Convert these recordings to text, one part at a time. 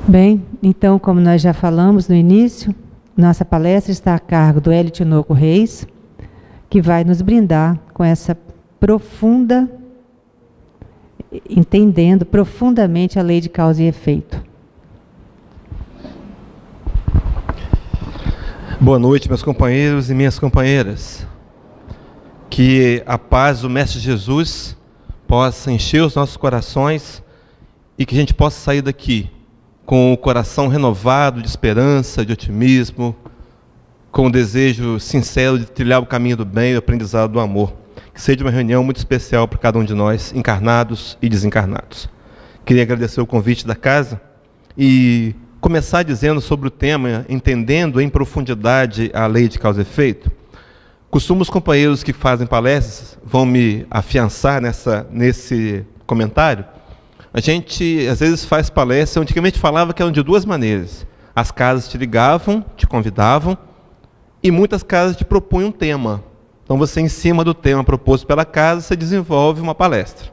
Bem, então, como nós já falamos no início, nossa palestra está a cargo do Hélio Tinoco Reis, que vai nos brindar com essa profunda, entendendo profundamente a lei de causa e efeito. Boa noite, meus companheiros e minhas companheiras. Que a paz do Mestre Jesus possa encher os nossos corações e que a gente possa sair daqui com o coração renovado de esperança, de otimismo, com o desejo sincero de trilhar o caminho do bem e o aprendizado do amor. Que seja uma reunião muito especial para cada um de nós, encarnados e desencarnados. Queria agradecer o convite da casa e começar dizendo sobre o tema, entendendo em profundidade a lei de causa e efeito. Costumo os companheiros que fazem palestras vão me afiançar nesse comentário. A gente, às vezes, faz palestra, antigamente falava que eram de duas maneiras. As casas te ligavam, te convidavam, e muitas casas te propunham um tema. Então, você, em cima do tema proposto pela casa, você desenvolve uma palestra.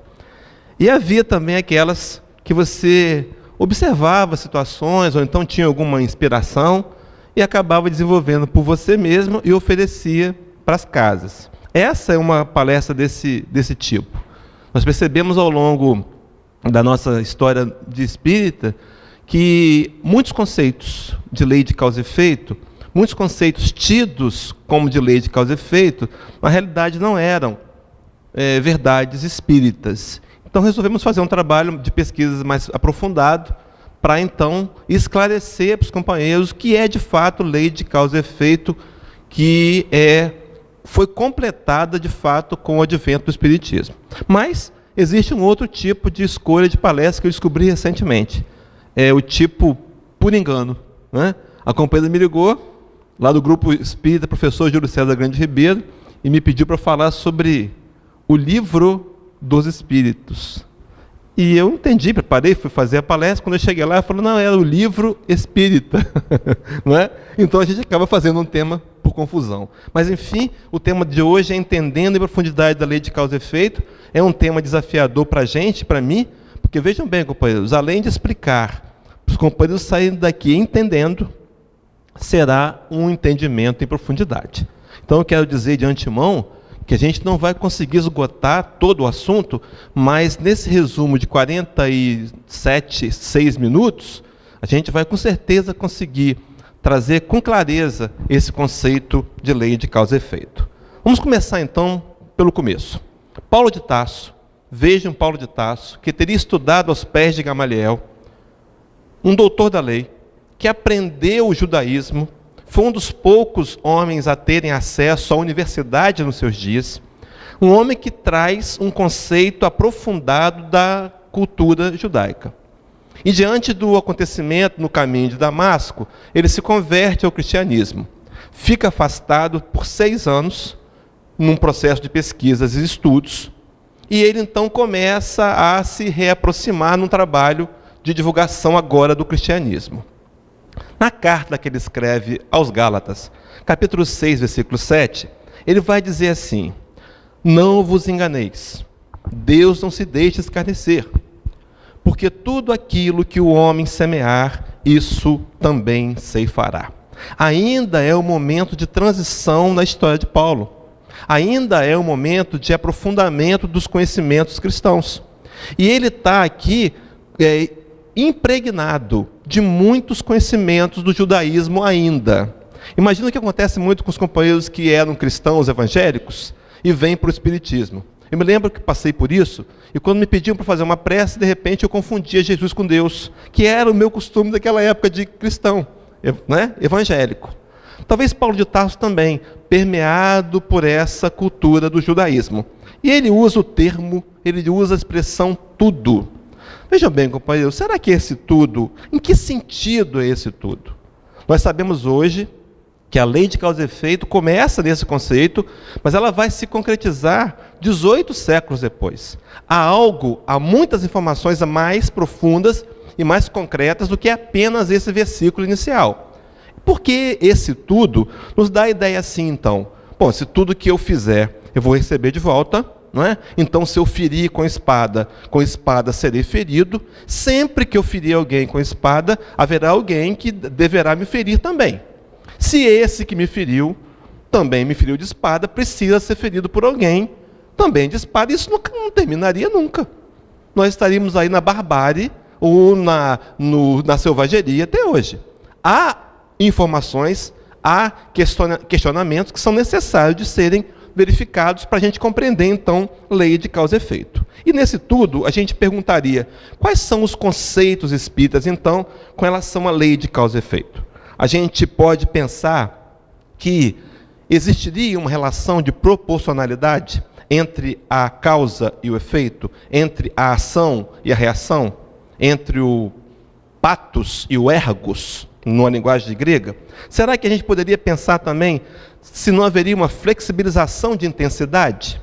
E havia também aquelas que você observava situações, ou então tinha alguma inspiração, e acabava desenvolvendo por você mesmo e oferecia para as casas. Essa é uma palestra desse tipo. Nós percebemos ao longo da nossa história de espírita que muitos conceitos de lei de causa e efeito, muitos conceitos tidos como de lei de causa e efeito, na realidade não eram verdades espíritas. Então resolvemos fazer um trabalho de pesquisa mais aprofundado para então esclarecer para os companheiros o que é de fato lei de causa e efeito, que foi completada de fato com o advento do Espiritismo. Mas existe um outro tipo de escolha de palestra que eu descobri recentemente. É o tipo por engano, né? A companheira me ligou, lá do grupo espírita, professor Júlio César Grande Ribeiro, e me pediu para falar sobre o livro dos espíritos. E eu entendi, preparei, fui fazer a palestra. Quando eu cheguei lá, eu falei, não, era o livro espírita. Não é? Então a gente acaba fazendo um tema por confusão. Mas, enfim, o tema de hoje é entendendo em profundidade da lei de causa e efeito. É um tema desafiador para a gente, para mim, porque vejam bem, companheiros, além de explicar, os companheiros saírem daqui entendendo, será um entendimento em profundidade. Então eu quero dizer de antemão que a gente não vai conseguir esgotar todo o assunto, mas nesse resumo de 6 minutos, a gente vai com certeza conseguir trazer com clareza esse conceito de lei de causa e efeito. Vamos começar então pelo começo. Paulo de Tarso, vejam Paulo de Tarso, que teria estudado aos pés de Gamaliel, um doutor da lei, que aprendeu o judaísmo, foi um dos poucos homens a terem acesso à universidade nos seus dias, um homem que traz um conceito aprofundado da cultura judaica. E diante do acontecimento no caminho de Damasco, ele se converte ao cristianismo. Fica afastado por 6 anos, num processo de pesquisas e estudos, e ele então começa a se reaproximar num trabalho de divulgação agora do cristianismo. Na carta que ele escreve aos Gálatas, capítulo 6, versículo 7, ele vai dizer assim: não vos enganeis, Deus não se deixa escarnecer, porque tudo aquilo que o homem semear, isso também ceifará. Ainda é o momento de transição na história de Paulo. Ainda é o momento de aprofundamento dos conhecimentos cristãos. E ele está aqui impregnado de muitos conhecimentos do judaísmo ainda. Imagina o que acontece muito com os companheiros que eram cristãos evangélicos e vêm para o espiritismo. Eu me lembro que passei por isso, e quando me pediam para fazer uma prece, de repente eu confundia Jesus com Deus, que era o meu costume daquela época de cristão, né? Evangélico. Talvez Paulo de Tarso também, permeado por essa cultura do judaísmo. E ele usa o termo, ele usa a expressão tudo. Vejam bem, companheiros, será que esse tudo, em que sentido é esse tudo? Nós sabemos hoje que a lei de causa e efeito começa nesse conceito, mas ela vai se concretizar 18 séculos depois. Há muitas informações mais profundas e mais concretas do que apenas esse versículo inicial. Por que esse tudo nos dá a ideia assim, então? Bom, se tudo que eu fizer eu vou receber de volta, não é? Então, se eu ferir com espada serei ferido. Sempre que eu ferir alguém com espada, haverá alguém que deverá me ferir também. Se esse que me feriu, também me feriu de espada, precisa ser ferido por alguém também de espada. Isso não terminaria nunca. Nós estaríamos aí na barbárie ou na selvageria até hoje. Há informações, há questionamentos que são necessários de serem verificados para a gente compreender, então, lei de causa e efeito. E nesse tudo, a gente perguntaria, quais são os conceitos espíritas, então, com relação à lei de causa e efeito? A gente pode pensar que existiria uma relação de proporcionalidade entre a causa e o efeito, entre a ação e a reação, entre o patos e o ergos, numa linguagem grega? Será que a gente poderia pensar também se não haveria uma flexibilização de intensidade?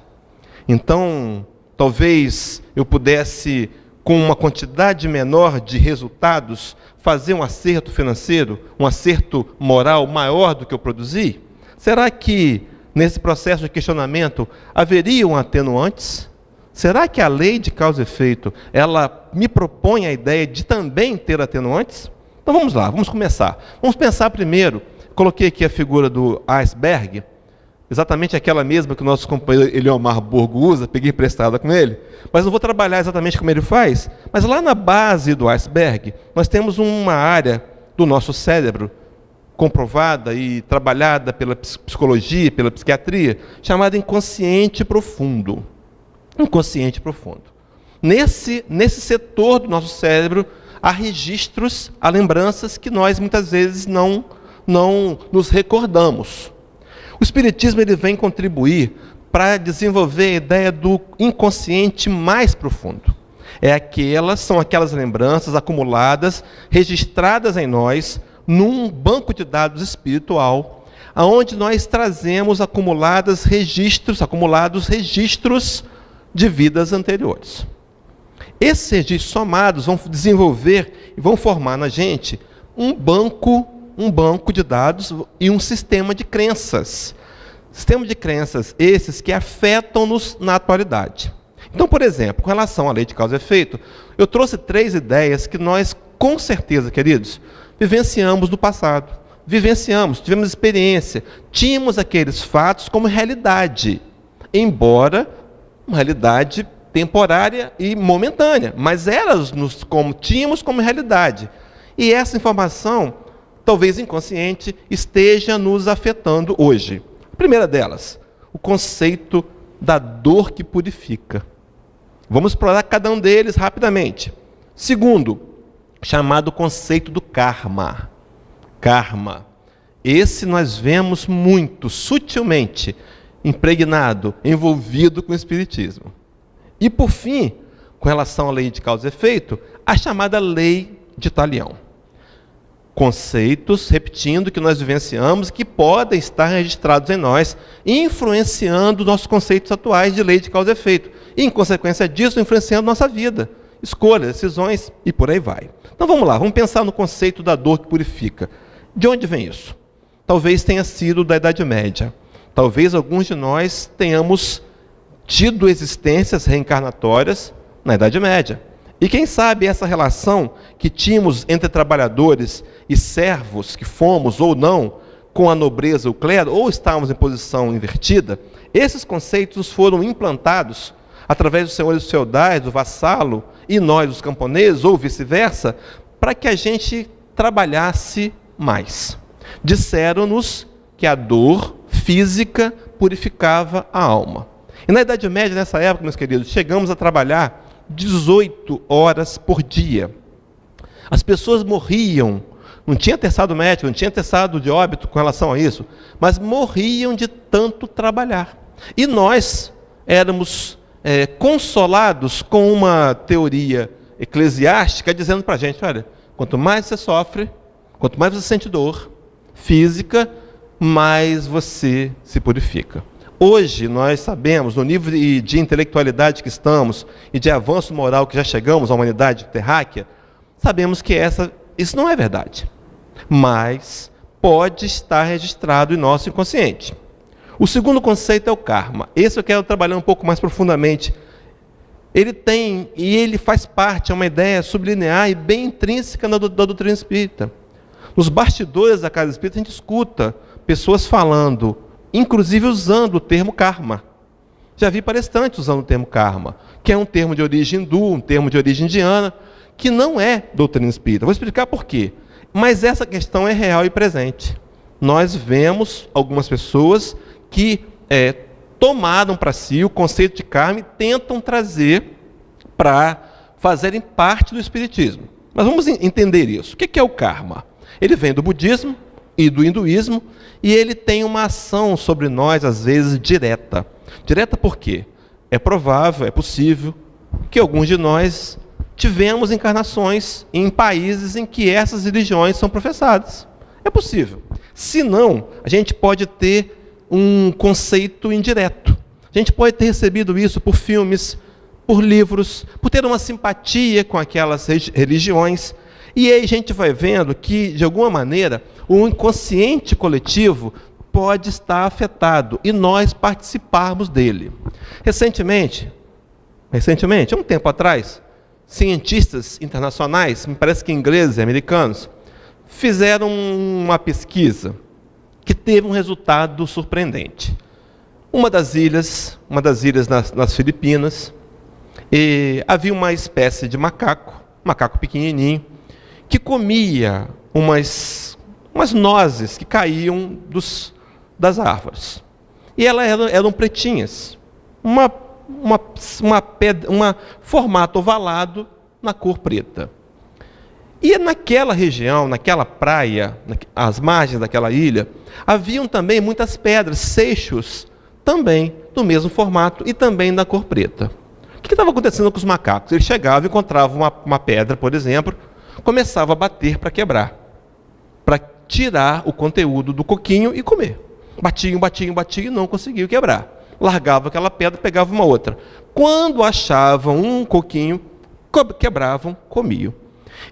Então, talvez eu pudesse, com uma quantidade menor de resultados, fazer um acerto financeiro, um acerto moral maior do que eu produzi? Será que, nesse processo de questionamento, haveriam atenuantes? Será que a lei de causa e efeito, ela me propõe a ideia de também ter atenuantes? Então vamos lá, vamos começar. Vamos pensar primeiro, coloquei aqui a figura do iceberg, exatamente aquela mesma que o nosso companheiro Eliomar Borgo usa, peguei emprestada com ele, mas não vou trabalhar exatamente como ele faz, mas lá na base do iceberg, nós temos uma área do nosso cérebro, comprovada e trabalhada pela psicologia, pela psiquiatria, chamada inconsciente profundo. Inconsciente profundo. Nesse setor do nosso cérebro, há registros, há lembranças que nós muitas vezes não nos recordamos. O Espiritismo ele vem contribuir para desenvolver a ideia do inconsciente mais profundo. São aquelas lembranças acumuladas, registradas em nós, num banco de dados espiritual, aonde nós trazemos acumulados registros de vidas anteriores. Esses registros somados vão desenvolver e vão formar na gente um banco de dados e um sistema de crenças. Sistema de crenças esses que afetam-nos na atualidade. Então, por exemplo, com relação à lei de causa e efeito, eu trouxe 3 ideias que nós, com certeza, queridos, vivenciamos no passado. Tivemos experiência, tínhamos aqueles fatos como realidade, embora uma realidade temporária e momentânea, mas tínhamos como realidade. E essa informação, talvez inconsciente, esteja nos afetando hoje. A primeira delas, o conceito da dor que purifica. Vamos explorar cada um deles rapidamente. Segundo, chamado conceito do karma. Karma. Esse nós vemos muito, sutilmente, impregnado, envolvido com o Espiritismo. E, por fim, com relação à lei de causa e efeito, a chamada lei de Talião. Conceitos, repetindo, que nós vivenciamos, que podem estar registrados em nós, influenciando nossos conceitos atuais de lei de causa e efeito. E, em consequência disso, influenciando nossa vida, escolhas, decisões e por aí vai. Então vamos lá, vamos pensar no conceito da dor que purifica. De onde vem isso? Talvez tenha sido da Idade Média. Talvez alguns de nós tenhamos tido existências reencarnatórias na Idade Média. E quem sabe essa relação que tínhamos entre trabalhadores e servos, que fomos ou não, com a nobreza ou o clero, ou estávamos em posição invertida, esses conceitos foram implantados através dos senhores feudais, do vassalo, e nós, os camponeses, ou vice-versa, para que a gente trabalhasse mais. Disseram-nos que a dor física purificava a alma. E na Idade Média, nessa época, meus queridos, chegamos a trabalhar 18 horas por dia. As pessoas morriam, não tinha atestado médico, não tinha atestado de óbito com relação a isso, mas morriam de tanto trabalhar. E nós éramos consolados com uma teoria eclesiástica dizendo para a gente, olha, quanto mais você sofre, quanto mais você sente dor física, mais você se purifica. Hoje, nós sabemos, no nível de intelectualidade que estamos e de avanço moral que já chegamos à humanidade terráquea, sabemos que isso não é verdade. Mas pode estar registrado em nosso inconsciente. O segundo conceito é o karma. Esse eu quero trabalhar um pouco mais profundamente. Ele tem, e ele faz parte, é uma ideia sublinear e bem intrínseca da doutrina espírita. Nos bastidores da casa espírita a gente escuta pessoas falando, inclusive usando o termo karma. Já vi palestrantes usando o termo karma, que é um termo de origem hindu, um termo de origem indiana, que não é doutrina espírita. Vou explicar por quê. Mas essa questão é real e presente. Nós vemos algumas pessoas que tomaram para si o conceito de karma e tentam trazer para fazerem parte do espiritismo. Mas vamos entender isso. O que é o karma? Ele vem do budismo e do hinduísmo e ele tem uma ação sobre nós, às vezes, direta. Direta por quê? É provável, é possível que alguns de nós tivemos encarnações em países em que essas religiões são professadas. É possível. Se não, a gente pode ter um conceito indireto. A gente pode ter recebido isso por filmes, por livros, por ter uma simpatia com aquelas religiões. E aí a gente vai vendo que, de alguma maneira, o inconsciente coletivo pode estar afetado e nós participarmos dele. Recentemente, há um tempo atrás, cientistas internacionais, me parece que ingleses e americanos, fizeram uma pesquisa que teve um resultado surpreendente. Uma das ilhas nas Filipinas, havia uma espécie de macaco pequenininho, que comia umas nozes que caíam das árvores. E elas eram pretinhas, um formato ovalado na cor preta. E naquela região, naquela praia, às margens daquela ilha, haviam também muitas pedras, seixos, também do mesmo formato e também da cor preta. O que estava acontecendo com os macacos? Eles chegavam, encontravam uma pedra, por exemplo, começavam a bater para quebrar, para tirar o conteúdo do coquinho e comer. Batiam e não conseguiam quebrar. Largavam aquela pedra, pegavam uma outra. Quando achavam um coquinho, quebravam, comiam.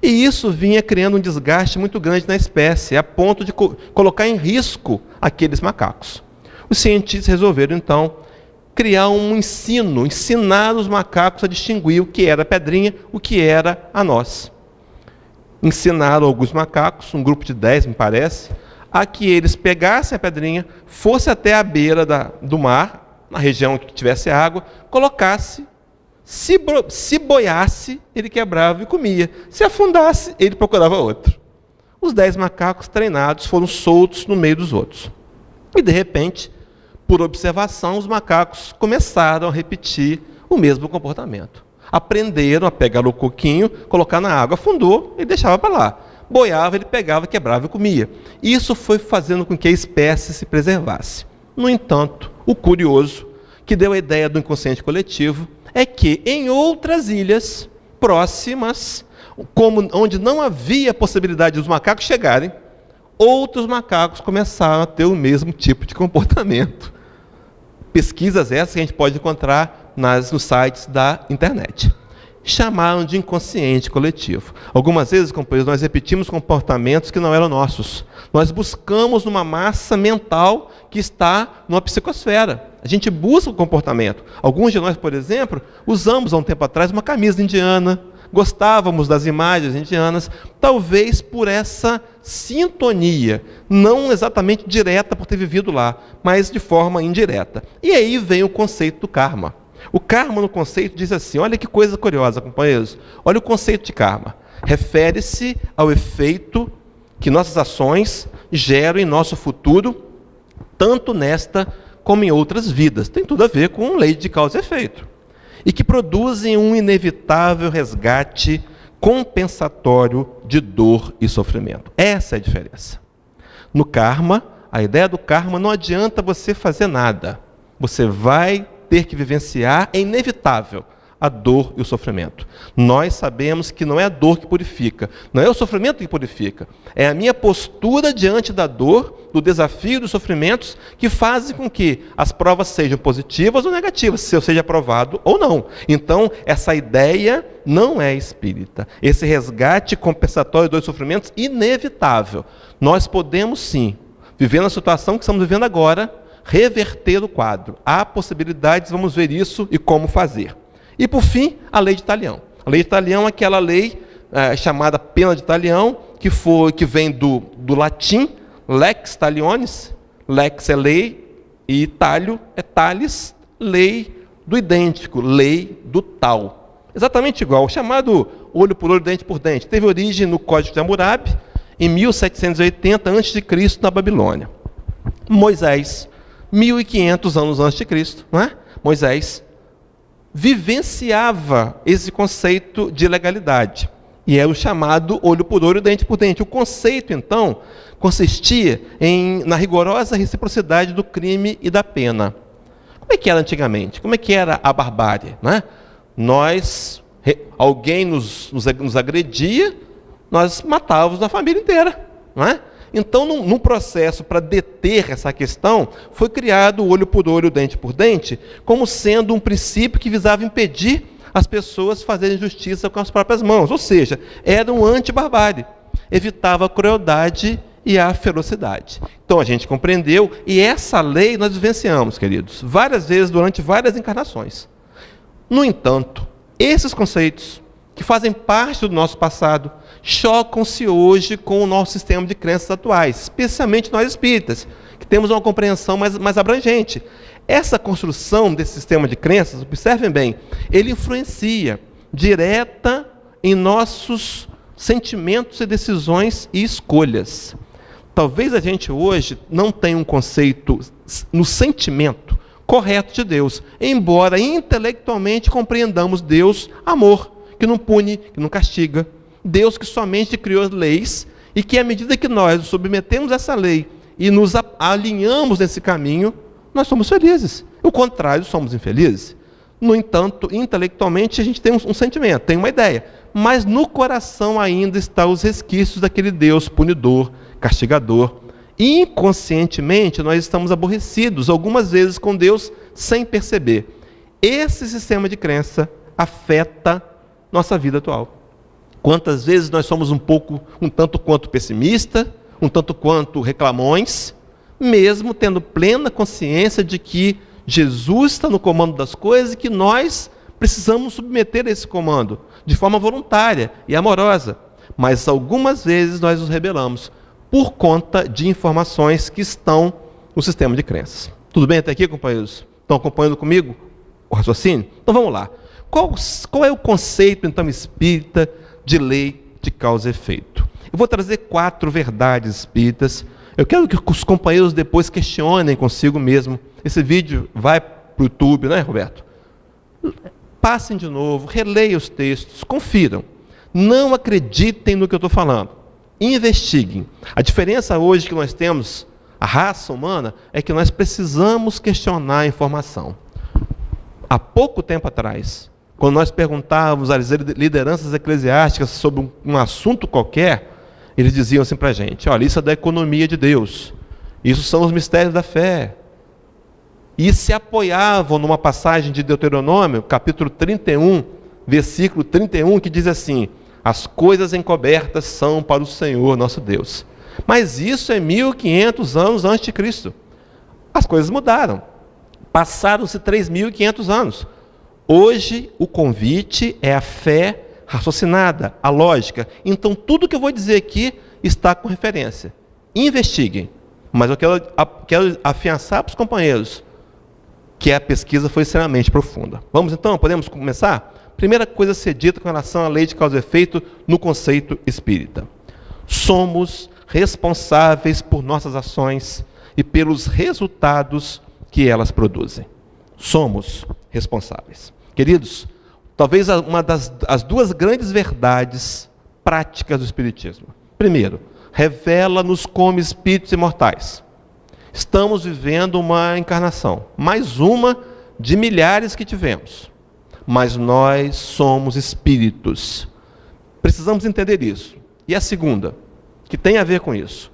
E isso vinha criando um desgaste muito grande na espécie, a ponto de colocar em risco aqueles macacos. Os cientistas resolveram, então, criar um ensinar os macacos a distinguir o que era a pedrinha, o que era a noz. Ensinaram alguns macacos, um grupo de 10, me parece, a que eles pegassem a pedrinha, fossem até a beira do mar, na região que tivesse água, colocasse. Se boiasse, ele quebrava e comia. Se afundasse, ele procurava outro. Os 10 macacos treinados foram soltos no meio dos outros. E, de repente, por observação, os macacos começaram a repetir o mesmo comportamento. Aprenderam a pegar o coquinho, colocar na água, afundou e deixava para lá. Boiava, ele pegava, quebrava e comia. Isso foi fazendo com que a espécie se preservasse. No entanto, o curioso, que deu a ideia do inconsciente coletivo, é que em outras ilhas próximas, onde não havia possibilidade dos macacos chegarem, outros macacos começaram a ter o mesmo tipo de comportamento. Pesquisas essas que a gente pode encontrar nos sites da internet. Chamaram de inconsciente coletivo. Algumas vezes, companheiros, nós repetimos comportamentos que não eram nossos. Nós buscamos uma massa mental que está numa psicosfera. A gente busca o comportamento. Alguns de nós, por exemplo, usamos há um tempo atrás uma camisa indiana, gostávamos das imagens indianas, talvez por essa sintonia, não exatamente direta por ter vivido lá, mas de forma indireta. E aí vem o conceito do karma. O karma no conceito diz assim, olha que coisa curiosa, companheiros, olha o conceito de karma. Refere-se ao efeito que nossas ações geram em nosso futuro, tanto nesta como em outras vidas. Tem tudo a ver com lei de causa e efeito. E que produzem um inevitável resgate compensatório de dor e sofrimento. Essa é a diferença. No karma, a ideia do karma não adianta você fazer nada. Você vai ter que vivenciar, é inevitável, a dor e o sofrimento. Nós sabemos que não é a dor que purifica, não é o sofrimento que purifica, é a minha postura diante da dor, do desafio, dos sofrimentos, que fazem com que as provas sejam positivas ou negativas, se eu seja aprovado ou não. Então, essa ideia não é espírita. Esse resgate compensatório dos sofrimentos, inevitável. Nós podemos sim, viver na situação que estamos vivendo agora, reverter o quadro. Há possibilidades, vamos ver isso e como fazer. E, por fim, a lei de Talião. A lei de Talião é aquela lei chamada pena de Talião, que vem do latim, lex talionis. Lex é lei e talio é talis, lei do idêntico, lei do tal. Exatamente igual, o chamado olho por olho, dente por dente. Teve origem no Código de Hammurabi, em 1780 a.C., na Babilônia. Moisés, 1500 anos antes de Cristo, não é? Moisés vivenciava esse conceito de legalidade. E é o chamado olho por olho, dente por dente. O conceito, então, consistia na rigorosa reciprocidade do crime e da pena. Como é que era antigamente? Como é que era a barbárie? Né? Alguém nos agredia, nós matávamos a família inteira. Não é? Então, num processo para deter essa questão, foi criado o olho por olho, dente por dente, como sendo um princípio que visava impedir as pessoas fazerem justiça com as próprias mãos. Ou seja, era um anti-barbárie. Evitava a crueldade e a ferocidade. Então a gente compreendeu, e essa lei nós vivenciamos, queridos, várias vezes durante várias encarnações. No entanto, esses conceitos, que fazem parte do nosso passado, chocam-se hoje com o nosso sistema de crenças atuais, especialmente nós espíritas, que temos uma compreensão mais abrangente. Essa construção desse sistema de crenças, observem bem, ele influencia direta em nossos sentimentos e decisões e escolhas. Talvez a gente hoje não tenha um conceito no sentimento correto de Deus, embora intelectualmente compreendamos Deus amor, que não pune, que não castiga. Deus que somente criou as leis e que, à medida que nós nos submetemos a essa lei e nos alinhamos nesse caminho, nós somos felizes. O contrário, somos infelizes. No entanto, intelectualmente, a gente tem um sentimento, tem uma ideia, mas no coração ainda estão os resquícios daquele Deus punidor, castigador. Inconscientemente, nós estamos aborrecidos, algumas vezes com Deus, sem perceber. Esse sistema de crença afeta nossa vida atual. Quantas vezes nós somos um tanto quanto pessimista, um tanto quanto reclamões, mesmo tendo plena consciência de que Jesus está no comando das coisas e que nós precisamos submeter a esse comando de forma voluntária e amorosa. Mas algumas vezes nós nos rebelamos por conta de informações que estão no sistema de crenças. Tudo bem até aqui, companheiros? Estão acompanhando comigo o raciocínio? Então vamos lá. Qual é o conceito, então, espírita de lei de causa e efeito? Eu vou trazer 4 verdades espíritas. Eu quero que os companheiros depois questionem consigo mesmo. Esse vídeo vai para o YouTube, né, Roberto? Passem de novo, releiam os textos, confiram. Não acreditem no que eu estou falando. Investiguem. A diferença hoje que nós temos, a raça humana, é que nós precisamos questionar a informação. Há pouco tempo atrás, quando nós perguntávamos às lideranças eclesiásticas sobre um assunto qualquer, eles diziam assim para a gente: olha, isso é da economia de Deus, isso são os mistérios da fé. E se apoiavam numa passagem de Deuteronômio, capítulo 31, versículo 31, que diz assim: as coisas encobertas são para o Senhor nosso Deus. Mas isso é 1500 anos antes de Cristo. As coisas mudaram. Passaram-se 3.500 anos. Hoje o convite é a fé raciocinada, a lógica. Então tudo que eu vou dizer aqui está com referência. Investiguem. Mas eu quero afiançar para os companheiros que a pesquisa foi extremamente profunda. Vamos então? Podemos começar? Primeira coisa a ser dita com relação à lei de causa e efeito no conceito espírita. Somos responsáveis por nossas ações e pelos resultados que elas produzem. Somos responsáveis. Queridos, talvez uma das 2 grandes verdades práticas do Espiritismo. Primeiro, revela-nos como espíritos imortais. Estamos vivendo uma encarnação, mais uma de milhares que tivemos. Mas nós somos espíritos. Precisamos entender isso. E a segunda, que tem a ver com isso: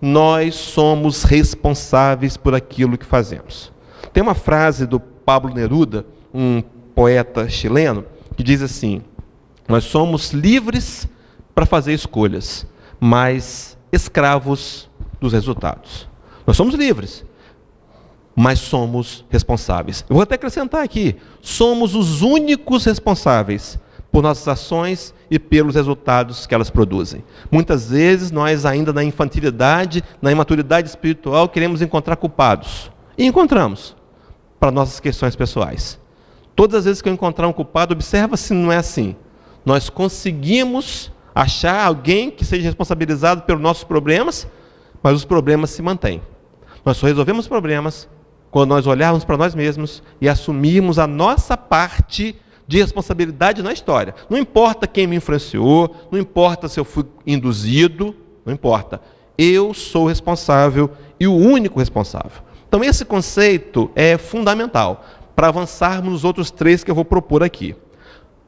nós somos responsáveis por aquilo que fazemos. Tem uma frase do Pablo Neruda, um poeta chileno, que diz assim: nós somos livres para fazer escolhas, mas escravos dos resultados. Nós somos livres. mas somos responsáveis. Eu vou até acrescentar aqui, somos os únicos responsáveis por nossas ações e pelos resultados que elas produzem. Muitas vezes nós ainda na infantilidade, na imaturidade espiritual, queremos encontrar culpados. E encontramos, para nossas questões pessoais. Todas as vezes que eu encontrar um culpado, observa se não é assim. Nós conseguimos achar alguém que seja responsabilizado pelos nossos problemas, mas os problemas se mantêm. Nós só resolvemos problemas quando nós olharmos para nós mesmos e assumirmos a nossa parte de responsabilidade na história. Não importa quem me influenciou, não importa se eu fui induzido, não importa. Eu sou responsável e o único responsável. Então esse conceito é fundamental para avançarmos nos outros 3 que eu vou propor aqui.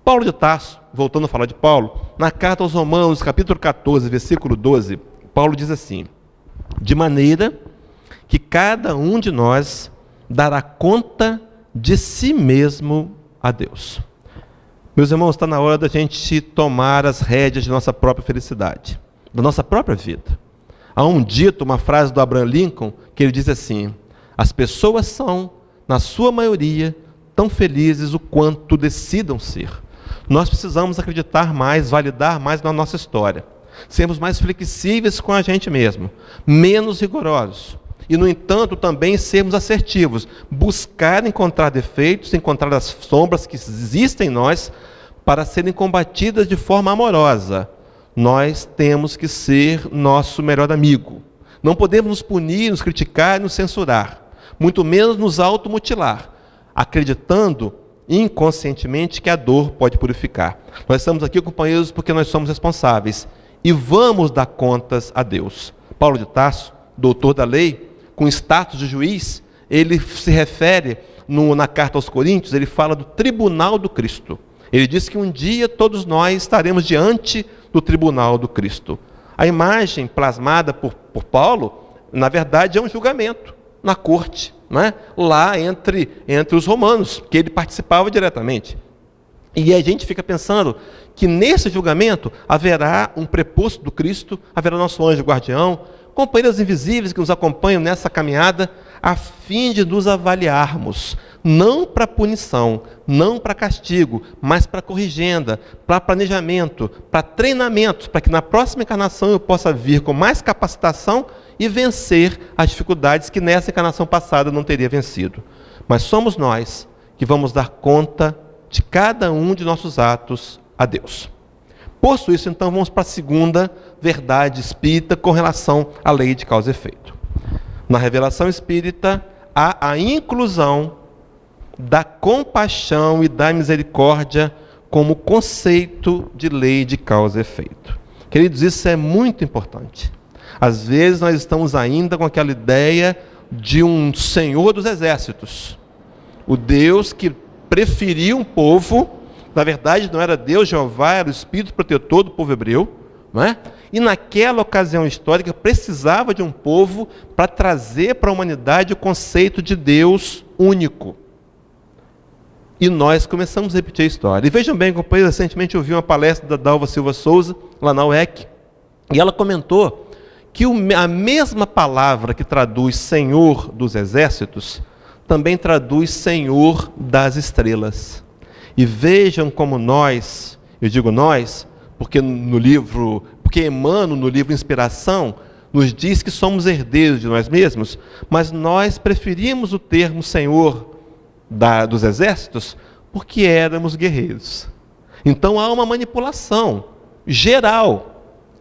Paulo de Tarso, voltando a falar de Paulo, na carta aos Romanos, capítulo 14, versículo 12, Paulo diz assim: de maneira que cada um de nós dará conta de si mesmo a Deus. Meus irmãos, está na hora da gente tomar as rédeas de nossa própria felicidade, da nossa própria vida. Há um dito, uma frase do Abraham Lincoln, que ele diz assim: as pessoas são, na sua maioria, tão felizes o quanto decidam ser. Nós precisamos acreditar mais, validar mais na nossa história. Sermos mais flexíveis com a gente mesmo, menos rigorosos. E, no entanto, também sermos assertivos. Buscar encontrar defeitos, encontrar as sombras que existem em nós para serem combatidas de forma amorosa. Nós temos que ser nosso melhor amigo. Não podemos nos punir, nos criticar e nos censurar. Muito menos nos automutilar, acreditando inconscientemente que a dor pode purificar. Nós estamos aqui, companheiros, porque nós somos responsáveis e vamos dar contas a Deus. Paulo de Tarso, doutor da lei, com status de juiz, ele se refere na carta aos Coríntios, ele fala do tribunal do Cristo. Ele diz que um dia todos nós estaremos diante do tribunal do Cristo. A imagem plasmada por Paulo, na verdade, é um julgamento na corte, né? Lá entre os romanos, que ele participava diretamente. E a gente fica pensando que nesse julgamento haverá um preposto do Cristo, haverá nosso anjo guardião, companheiros invisíveis que nos acompanham nessa caminhada, a fim de nos avaliarmos, não para punição, não para castigo, mas para corrigenda, para planejamento, para treinamento, para que na próxima encarnação eu possa vir com mais capacitação e vencer as dificuldades que nessa encarnação passada eu não teria vencido. Mas somos nós que vamos dar conta de cada um de nossos atos a Deus. Posto isso, então, vamos para a segunda verdade espírita com relação à lei de causa e efeito. Na revelação espírita, há a inclusão da compaixão e da misericórdia como conceito de lei de causa e efeito. Queridos, isso é muito importante. Às vezes nós estamos ainda com aquela ideia de um Senhor dos exércitos, o Deus que preferiu um povo. Na verdade, não era Deus, Jeová, era o Espírito protetor do povo hebreu, não é? E naquela ocasião histórica precisava de um povo para trazer para a humanidade o conceito de Deus único. E nós começamos a repetir a história. E vejam bem, companheiros, recentemente eu vi uma palestra da Dalva Silva Souza, lá na UEC, e ela comentou que a mesma palavra que traduz Senhor dos exércitos, também traduz Senhor das estrelas. E vejam como nós, eu digo nós, porque Emmanuel, no livro Inspiração, nos diz que somos herdeiros de nós mesmos, mas nós preferimos o termo Senhor dos exércitos porque éramos guerreiros. Então há uma manipulação geral,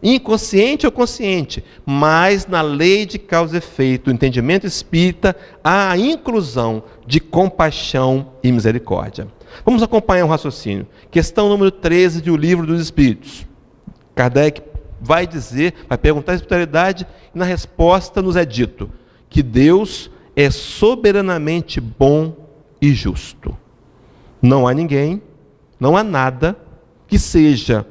inconsciente ou consciente, mas na lei de causa e efeito, o entendimento espírita, há a inclusão de compaixão e misericórdia. Vamos acompanhar um raciocínio. Questão número 13 do Livro dos Espíritos. Kardec vai perguntar a espiritualidade, e na resposta nos é dito que Deus é soberanamente bom e justo. Não há ninguém, não há nada que seja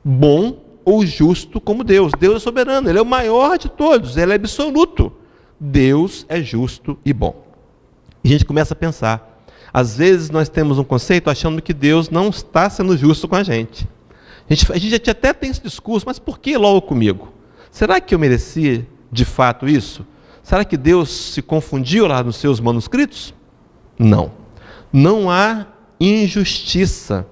bom ou justo como Deus. Deus é soberano, Ele é o maior de todos, Ele é absoluto. Deus é justo e bom. E a gente começa a pensar. Às vezes nós temos um conceito achando que Deus não está sendo justo com a gente. A gente até tem esse discurso, mas por que logo comigo? Será que eu merecia de fato isso? Será que Deus se confundiu lá nos seus manuscritos? Não. Não há injustiça.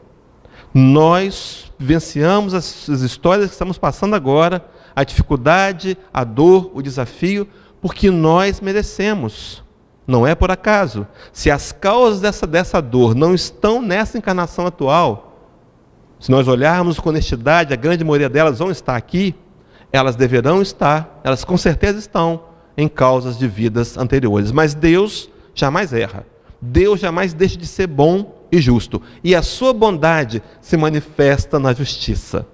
Nós vivenciamos as histórias que estamos passando agora, a dificuldade, a dor, o desafio, porque nós merecemos. Não é por acaso. Se as causas dessa dor não estão nessa encarnação atual, se nós olharmos com honestidade, a grande maioria delas vão estar aqui, elas deverão estar, elas com certeza estão em causas de vidas anteriores. Mas Deus jamais erra. Deus jamais deixa de ser bom e justo. E a sua bondade se manifesta na justiça.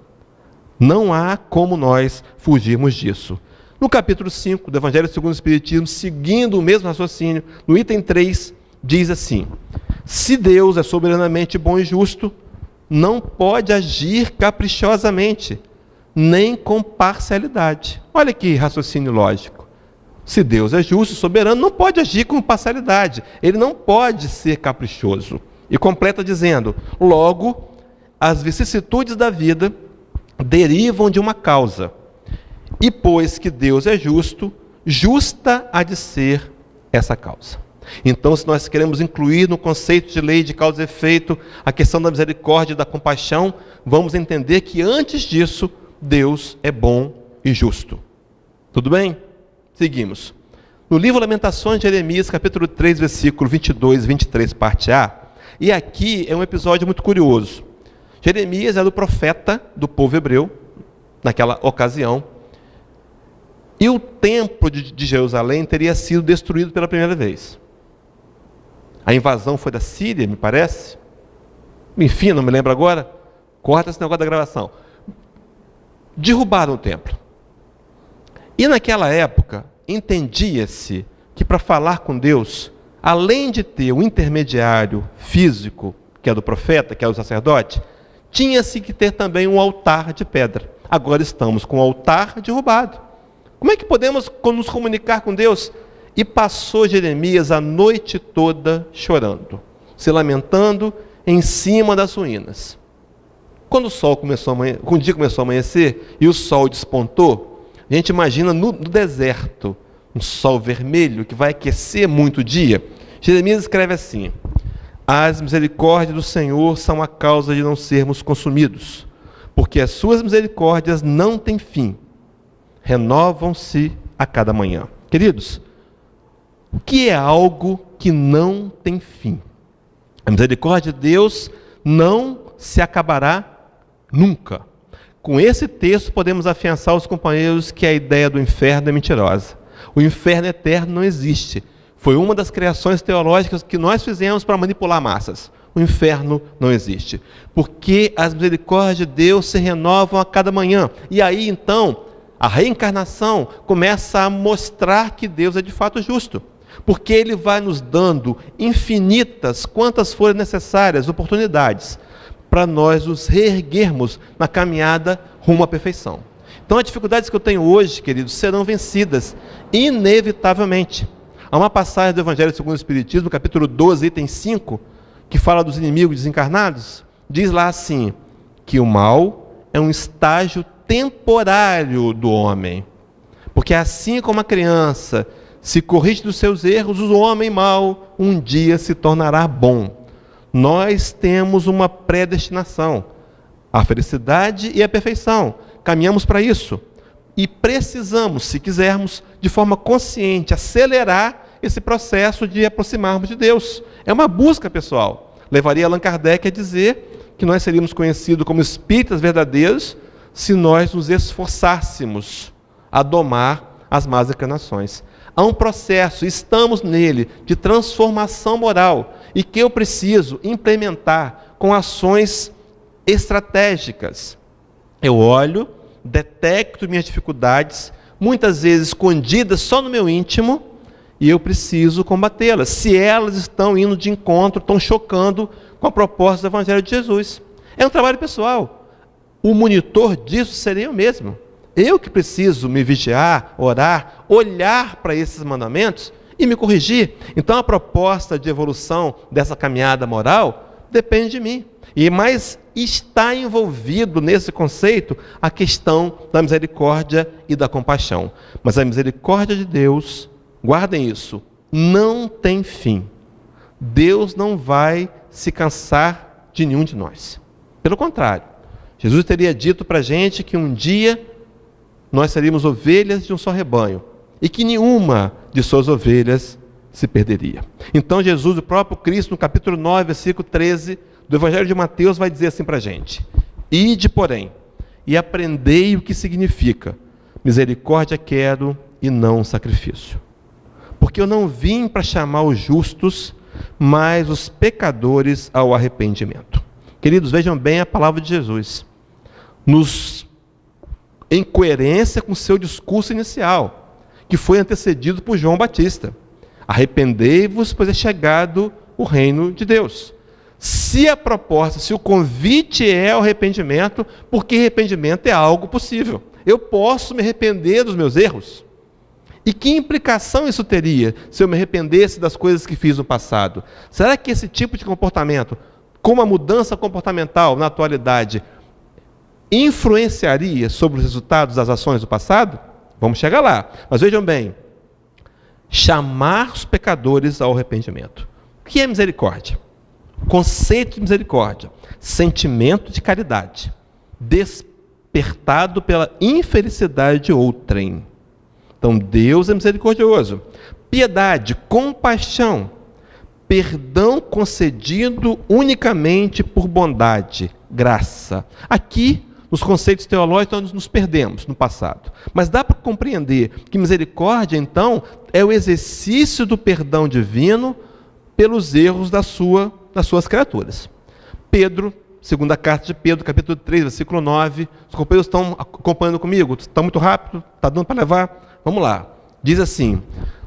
Não há como nós fugirmos disso. No capítulo 5 do Evangelho segundo o Espiritismo, seguindo o mesmo raciocínio, no item 3, diz assim: se Deus é soberanamente bom e justo, não pode agir caprichosamente, nem com parcialidade. Olha que raciocínio lógico. Se Deus é justo e soberano, não pode agir com parcialidade. Ele não pode ser caprichoso. E completa dizendo: logo, as vicissitudes da vida derivam de uma causa. E pois que Deus é justo, justa há de ser essa causa. Então, se nós queremos incluir no conceito de lei de causa e efeito a questão da misericórdia e da compaixão, vamos entender que antes disso, Deus é bom e justo. Tudo bem? Seguimos. No livro Lamentações de Jeremias, capítulo 3, versículo 22 e 23, parte A, e aqui é um episódio muito curioso. Jeremias era o profeta do povo hebreu, naquela ocasião, e o templo de Jerusalém teria sido destruído pela primeira vez. A invasão foi da Síria, me parece. Enfim, não me lembro agora. Corta esse negócio da gravação. Derrubaram o templo. E naquela época, entendia-se que para falar com Deus, além de ter um intermediário físico, que é do profeta, que é o sacerdote, tinha-se que ter também um altar de pedra. Agora estamos com o altar derrubado. Como é que podemos nos comunicar com Deus? E passou Jeremias a noite toda chorando, se lamentando em cima das ruínas. Quando o dia começou a amanhecer e o sol despontou, a gente imagina no deserto, um sol vermelho que vai aquecer muito o dia. Jeremias escreve assim: as misericórdias do Senhor são a causa de não sermos consumidos, porque as suas misericórdias não têm fim, renovam-se a cada manhã. Queridos, o que é algo que não tem fim? A misericórdia de Deus não se acabará nunca. Com esse texto podemos afiançar aos companheiros que a ideia do inferno é mentirosa. O inferno eterno não existe. Foi uma das criações teológicas que nós fizemos para manipular massas. O inferno não existe. Porque as misericórdias de Deus se renovam a cada manhã. E aí, então, a reencarnação começa a mostrar que Deus é de fato justo. Porque Ele vai nos dando infinitas, quantas forem necessárias, oportunidades para nós nos reerguermos na caminhada rumo à perfeição. Então, as dificuldades que eu tenho hoje, queridos, serão vencidas, inevitavelmente. Há uma passagem do Evangelho segundo o Espiritismo, capítulo 12, item 5, que fala dos inimigos desencarnados. Diz lá assim, que o mal é um estágio temporário do homem. Porque assim como a criança se corrige dos seus erros, o homem mau um dia se tornará bom. Nós temos uma predestinação, a felicidade e a perfeição. Caminhamos para isso. E precisamos, se quisermos, de forma consciente, acelerar esse processo de aproximarmos de Deus. É uma busca pessoal. Levaria Allan Kardec a dizer que nós seríamos conhecidos como espíritas verdadeiros se nós nos esforçássemos a domar as más inclinações. Há um processo, estamos nele, de transformação moral e que eu preciso implementar com ações estratégicas. Eu olho, detecto minhas dificuldades, muitas vezes escondidas só no meu íntimo, e eu preciso combatê-las. Se elas estão indo de encontro, estão chocando com a proposta do Evangelho de Jesus. É um trabalho pessoal. O monitor disso seria eu mesmo. Eu que preciso me vigiar, orar, olhar para esses mandamentos e me corrigir. Então a proposta de evolução dessa caminhada moral depende de mim. Mas está envolvido nesse conceito a questão da misericórdia e da compaixão. Mas a misericórdia de Deus guardem isso, não tem fim. Deus não vai se cansar de nenhum de nós. Pelo contrário, Jesus teria dito para a gente que um dia nós seríamos ovelhas de um só rebanho e que nenhuma de suas ovelhas se perderia. Então Jesus, o próprio Cristo, no capítulo 9, versículo 13 do Evangelho de Mateus, vai dizer assim para a gente: ide, porém, e aprendei o que significa misericórdia quero e não sacrifício. Porque eu não vim para chamar os justos, mas os pecadores ao arrependimento. Queridos, vejam bem a palavra de Jesus, em coerência com o seu discurso inicial, que foi antecedido por João Batista. Arrependei-vos, pois é chegado o reino de Deus. Se a proposta, se o convite é ao arrependimento, porque arrependimento é algo possível. Eu posso me arrepender dos meus erros. E que implicação isso teria se eu me arrependesse das coisas que fiz no passado? Será que esse tipo de comportamento, como a mudança comportamental na atualidade, influenciaria sobre os resultados das ações do passado? Vamos chegar lá. Mas vejam bem, chamar os pecadores ao arrependimento. O que é misericórdia? Conceito de misericórdia, sentimento de caridade, despertado pela infelicidade de outrem. Então Deus é misericordioso. Piedade, compaixão, perdão concedido unicamente por bondade, graça. Aqui, nos conceitos teológicos, nós nos perdemos no passado. Mas dá para compreender que misericórdia, então, é o exercício do perdão divino pelos erros das suas criaturas. Pedro, segunda carta de Pedro, capítulo 3, versículo 9. Os companheiros estão acompanhando comigo? Está muito rápido? Está dando para levar? Vamos lá. Diz assim: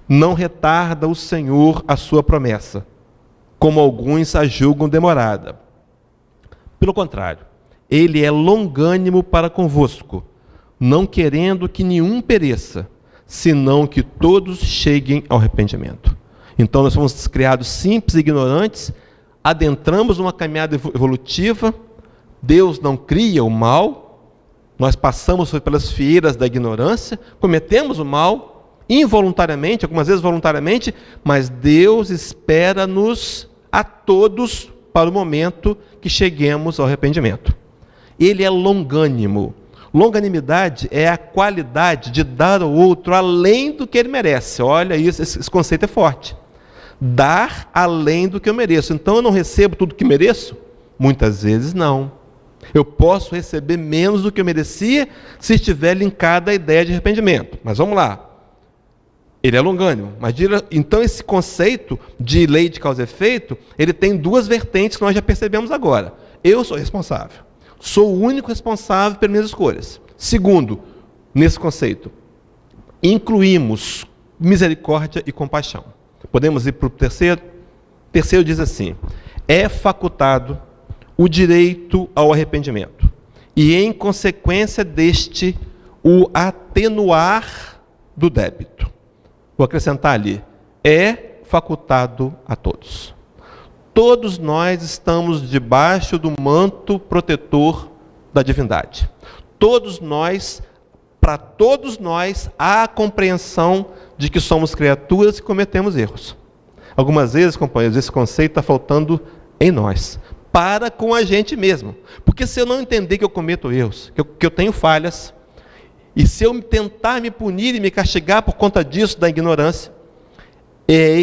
não retarda o Senhor a sua promessa, como alguns a julgam demorada. Pelo contrário, Ele é longânimo para convosco, não querendo que nenhum pereça, senão que todos cheguem ao arrependimento. Então nós fomos criados simples e ignorantes, adentramos numa caminhada evolutiva, Deus não cria o mal, nós passamos pelas fieiras da ignorância, cometemos o mal, involuntariamente, algumas vezes voluntariamente, mas Deus espera-nos a todos para o momento que cheguemos ao arrependimento. Ele é longânimo. Longanimidade é a qualidade de dar ao outro além do que ele merece. Olha, esse conceito é forte. Dar além do que eu mereço. Então eu não recebo tudo que mereço? Muitas vezes não. Eu posso receber menos do que eu merecia se estiver linkada à ideia de arrependimento. Mas vamos lá. Ele é longânimo. Mas então esse conceito de lei de causa e efeito, ele tem duas vertentes que nós já percebemos agora. Eu sou responsável. Sou o único responsável pelas minhas escolhas. Segundo, nesse conceito, incluímos misericórdia e compaixão. Podemos ir para o terceiro? O terceiro diz assim: é facultado o direito ao arrependimento, e em consequência deste, o atenuar do débito. Vou acrescentar ali: é facultado a todos. Todos nós estamos debaixo do manto protetor da divindade. Para todos nós, há a compreensão de que somos criaturas e cometemos erros. Algumas vezes, companheiros, esse conceito está faltando em nós. Para com a gente mesmo. Porque se eu não entender que eu cometo erros, que eu tenho falhas, e se eu tentar me punir e me castigar por conta disso, da ignorância,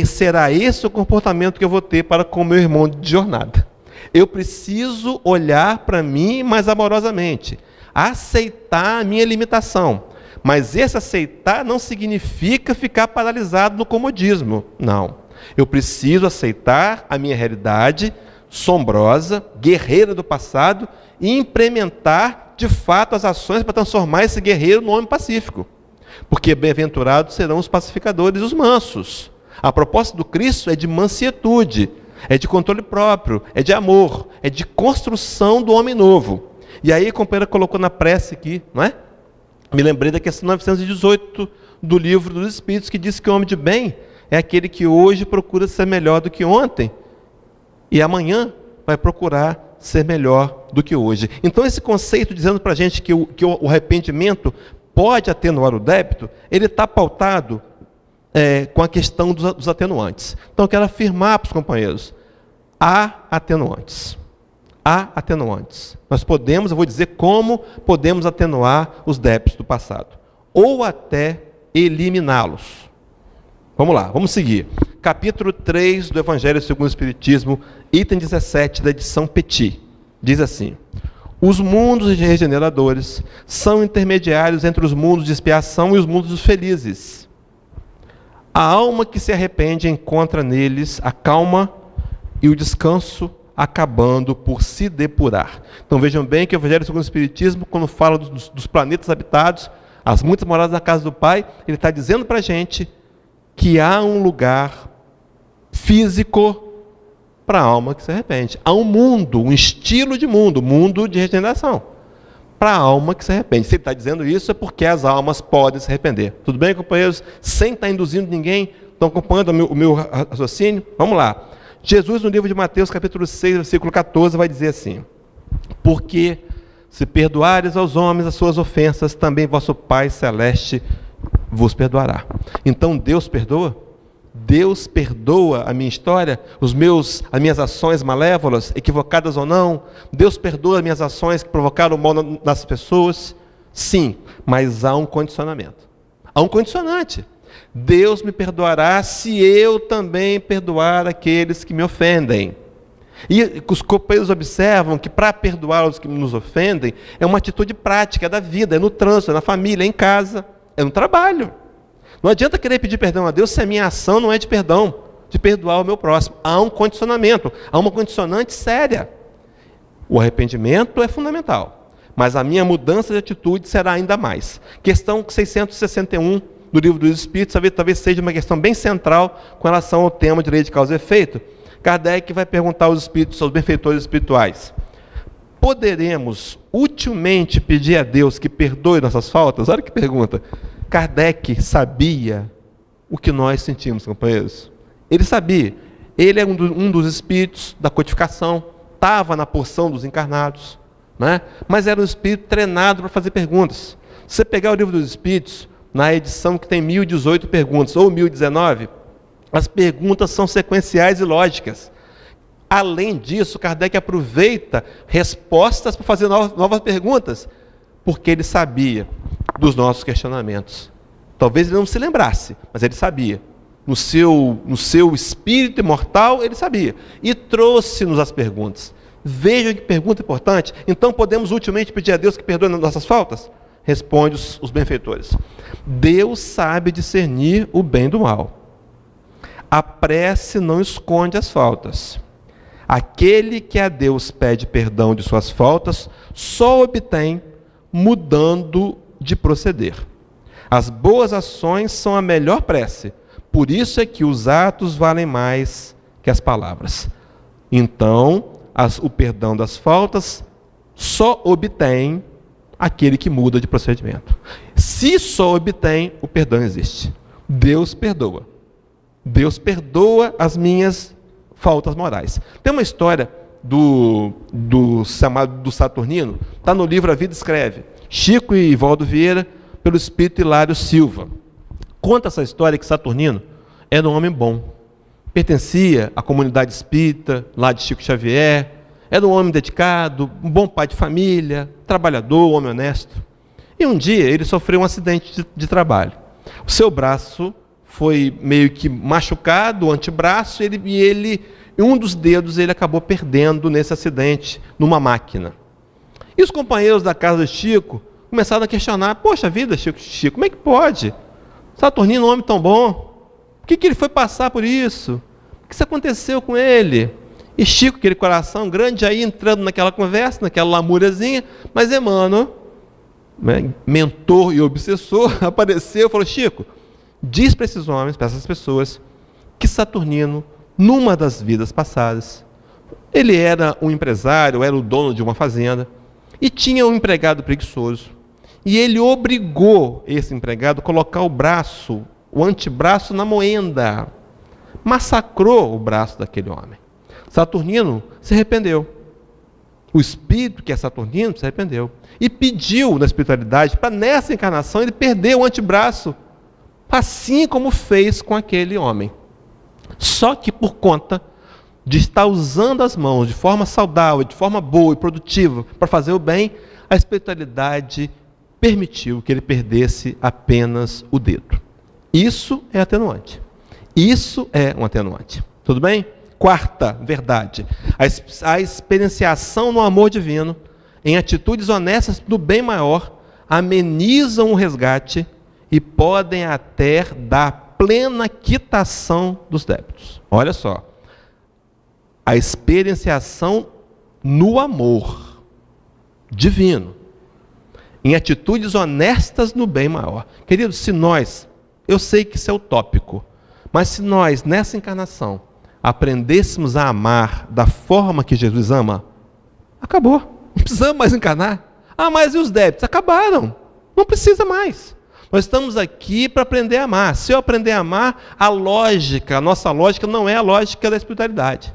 será esse o comportamento que eu vou ter para com o meu irmão de jornada. Eu preciso olhar para mim mais amorosamente, aceitar a minha limitação. Mas esse aceitar não significa ficar paralisado no comodismo. Não. Eu preciso aceitar a minha realidade sombrosa, guerreira do passado, e implementar, de fato, as ações para transformar esse guerreiro num homem pacífico. Porque bem-aventurados serão os pacificadores e os mansos. A proposta do Cristo é de mansietude, é de controle próprio, é de amor, é de construção do homem novo. E aí a companheira colocou na prece aqui, não é? Me lembrei da questão 918 do Livro dos Espíritos, que diz que o homem de bem é aquele que hoje procura ser melhor do que ontem, e amanhã vai procurar ser melhor do que hoje. Então esse conceito dizendo para a gente que o arrependimento pode atenuar o débito, ele está pautado com a questão dos atenuantes. Então, eu quero afirmar para os companheiros, há atenuantes. Há atenuantes. Nós podemos, eu vou dizer como podemos atenuar os débitos do passado. Ou até eliminá-los. Vamos lá, vamos seguir. Capítulo 3 do Evangelho segundo o Espiritismo, item 17 da edição Petit. Diz assim: os mundos regeneradores são intermediários entre os mundos de expiação e os mundos dos felizes. A alma que se arrepende encontra neles a calma e o descanso, acabando por se depurar. Então vejam bem que o Evangelho segundo o Espiritismo, quando fala dos planetas habitados, as muitas moradas na casa do Pai, ele está dizendo para a gente que há um lugar físico para a alma que se arrepende. Há um mundo, um estilo de mundo de regeneração, para a alma que se arrepende. Se ele está dizendo isso, é porque as almas podem se arrepender. Tudo bem, companheiros? Sem estar induzindo ninguém, estão acompanhando o meu raciocínio? Vamos lá. Jesus, no livro de Mateus, capítulo 6, versículo 14, vai dizer assim: porque se perdoares aos homens as suas ofensas, também vosso Pai Celeste vos perdoará. Então Deus perdoa? Deus perdoa a minha história, as minhas ações malévolas, equivocadas ou não? Deus perdoa as minhas ações que provocaram mal nas pessoas? Sim, mas há um condicionamento. Há um condicionante. Deus me perdoará se eu também perdoar aqueles que me ofendem. E os companheiros observam que para perdoar os que nos ofendem é uma atitude prática, é da vida, é no trânsito, é na família, é em casa, é no trabalho. Não adianta querer pedir perdão a Deus se a minha ação não é de perdão, de perdoar o meu próximo. Há um condicionamento, há uma condicionante séria. O arrependimento é fundamental, mas a minha mudança de atitude será ainda mais. Questão 661 do Livro dos Espíritos, talvez seja uma questão bem central com relação ao tema de lei de causa e efeito. Kardec vai perguntar aos espíritos, aos benfeitores espirituais: poderemos utilmente pedir a Deus que perdoe nossas faltas? Olha que pergunta. Kardec sabia o que nós sentimos, companheiros. Ele sabia. Ele é um dos espíritos da codificação, estava na porção dos encarnados, né? Mas era um espírito treinado para fazer perguntas. Se você pegar o Livro dos Espíritos, na edição que tem 1018 perguntas, ou 1019, as perguntas são sequenciais e lógicas. Além disso, Kardec aproveita respostas para fazer novas perguntas, porque ele sabia dos nossos questionamentos. Talvez ele não se lembrasse, mas ele sabia. No seu espírito imortal, ele sabia. E trouxe-nos as perguntas. Vejam que pergunta importante. Então, podemos utilmente pedir a Deus que perdoe nossas faltas? Responde os benfeitores: Deus sabe discernir o bem do mal. A prece não esconde as faltas. Aquele que a Deus pede perdão de suas faltas, só obtém mudando de proceder. As boas ações são a melhor prece. Por isso é que os atos valem mais que as palavras. Então, o perdão das faltas só obtém aquele que muda de procedimento. Se só obtém, o perdão existe. Deus perdoa. Deus perdoa as minhas faltas morais. Tem uma história do Saturnino, está no livro A Vida Escreve, Chico e Valdo Vieira, pelo espírito Hilário Silva. Conta essa história que Saturnino era um homem bom, pertencia à comunidade espírita, lá de Chico Xavier, era um homem dedicado, um bom pai de família, trabalhador, homem honesto. E um dia ele sofreu um acidente de trabalho. O seu braço foi meio que machucado, o antebraço, e um dos dedos ele acabou perdendo nesse acidente, numa máquina. E os companheiros da casa de Chico começaram a questionar: poxa vida, Chico, como é que pode? Saturnino é um homem tão bom, por que ele foi passar por isso? O que aconteceu com ele? E Chico, aquele coração grande, aí entrando naquela conversa, naquela lamúriazinha, mas Emmanuel, mentor e obsessor, apareceu e falou: Chico, diz para esses homens, para essas pessoas, que Saturnino, numa das vidas passadas, ele era um empresário, era o dono de uma fazenda, e tinha um empregado preguiçoso. E ele obrigou esse empregado a colocar o antebraço na moenda. Massacrou o braço daquele homem. Saturnino se arrependeu. O espírito que é Saturnino se arrependeu. E pediu na espiritualidade para nessa encarnação ele perder o antebraço, assim como fez com aquele homem. Só que por conta de estar usando as mãos de forma saudável, de forma boa e produtiva para fazer o bem, a espiritualidade permitiu que ele perdesse apenas o dedo. Isso é atenuante. Isso é um atenuante. Tudo bem? Quarta verdade. A experienciação no amor divino, em atitudes honestas do bem maior, amenizam o resgate e podem até dar plena quitação dos débitos. Olha só. A experienciação no amor divino, em atitudes honestas no bem maior. Queridos, se nós, eu sei que isso é utópico, mas se nós, nessa encarnação, aprendêssemos a amar da forma que Jesus ama, acabou. Não precisamos mais encarnar. Ah, mas e os débitos? Acabaram. Não precisa mais. Nós estamos aqui para aprender a amar. Se eu aprender a amar, a nossa lógica não é a lógica da espiritualidade.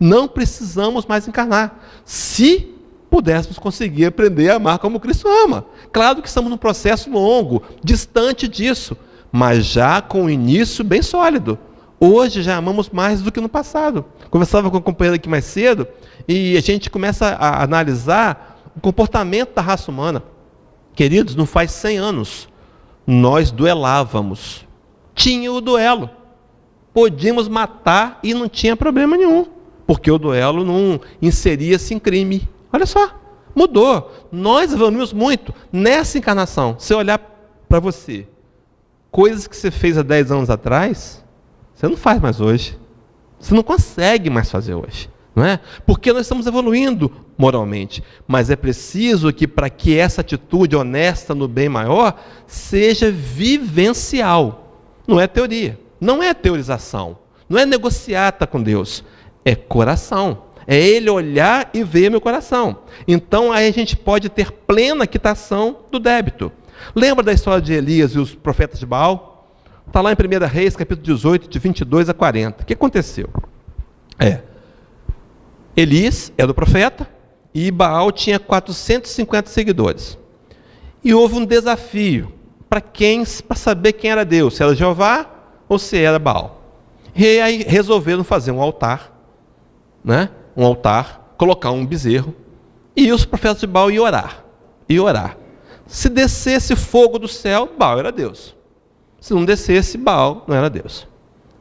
Não precisamos mais encarnar. Se pudéssemos conseguir aprender a amar como Cristo ama. Claro que estamos num processo longo, distante disso, mas já com um início bem sólido. Hoje já amamos mais do que no passado. Conversava com um companheiro aqui mais cedo e a gente começa a analisar o comportamento da raça humana. Queridos, não faz 100 anos, nós duelávamos. Tinha o duelo. Podíamos matar e não tinha problema nenhum, porque o duelo não inseria-se em crime. Olha só, mudou. Nós evoluímos muito nessa encarnação. Se eu olhar para você, coisas que você fez há 10 anos atrás, você não faz mais hoje. Você não consegue mais fazer hoje. Não é? Porque nós estamos evoluindo moralmente. Mas é preciso que, para que essa atitude honesta no bem maior, seja vivencial. Não é teoria. Não é teorização. Não é negociata com Deus. É coração. É Ele olhar e ver meu coração. Então, aí a gente pode ter plena quitação do débito. Lembra da história de Elias e os profetas de Baal? Está lá em 1 Reis, capítulo 18, de 22 a 40. O que aconteceu? Elias era o profeta e Baal tinha 450 seguidores. E houve um desafio para saber quem era Deus, se era Jeová ou se era Baal. E aí resolveram fazer um altar, né? Um altar, colocar um bezerro, e os profetas de Baal iam orar. Se descesse fogo do céu, Baal era Deus. Se não descesse, Baal não era Deus.